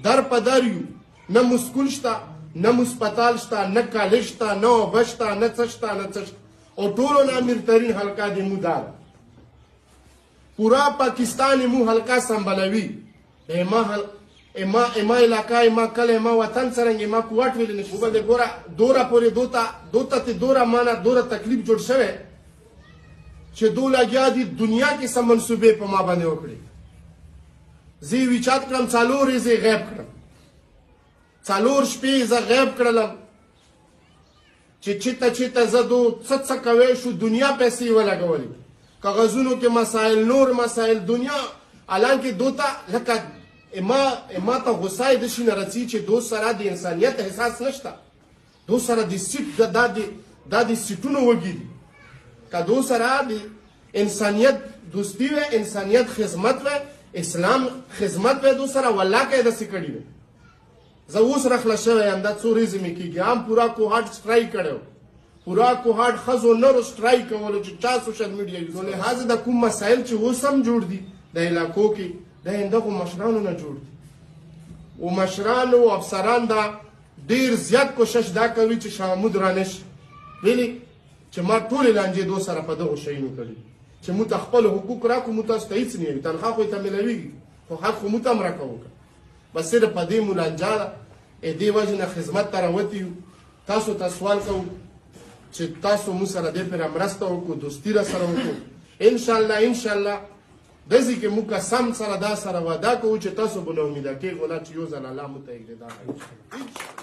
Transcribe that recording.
در په در یو، نه مو سکول شته، نه مو سپتال شته، نه کالج شته، نه اوبه شته، نه څه شته، نه څه شته. او ټولو نه امیرترین حلقه د مو دا ده. پورا پاکستان مو حلقه سنبلوي. اما علاقه، اما کله، اما وطن څرنګه، اما کوټ ویل نشي. وبل ګوره دوره پورې دوته ته دوره مانه دوره تکلیف جوړ شوی چې دو لګیا دي دنیا کې سم منصوبې په ما باندې وکړي. زه یې ویچات کړم، څلور یې زه غیب کړم، څلور شپې زه غیب کړلم چې چېرته زه دو څه کوی شو، دنیا پیسې یې ولګولې، کاغذونو کې مسایل، نور مسایل، دنیا. حالانکې دو ته لکه ما ته غصه یې داسې نه رسي چې دو سره د انسانیت احساس نشته. دو سره د سیټ دا د سیټونو وږي دي. که دو سره د انسانیت دوستي وی، انسانیت خدمت وی، اسلام خدمت وی، دو سره والله که یې داسې کړي وی. زه اوس راخله شوی یم، دا څو ورځې مې کېږي، هم پورا کوهاټ سټرایک کړی و، پورا کوهاټ ښځو نرو سټرایک کولو چې چا سوشل میډیا یوز. نو لحاظه د کوم مسایل چې اوس هم جوړ دي د علاقو کې، دا همدغو مشرانو نه جوړ دي. و مشران او افسران دا ډېر زیات کوشش دا کوي چې شاه محمود رانشي. ویلي چې ما ټولې لانجې دو سره په دغو شیانو کړي چې موږ ته خپل حقوق راکړو، موږ تاسو ته هېڅ نه وي، تنخوا خو یې ته میلوېږي، خو حق خو موږ ته هم راکوو. بس صرف په دې مو لانجه ده. دې وجې نه خدمت ته راوتي یو. تاسو ته سوال کوو چې تاسو موږ سره دې پرې مرسته وکړو، دوستي را سره وکړو. انشاءالله داسې کې موږ قسم سره دا سره وعده کوو چې تاسو به نه امیده کېږو نه چې یو ځل الله موږ ته یې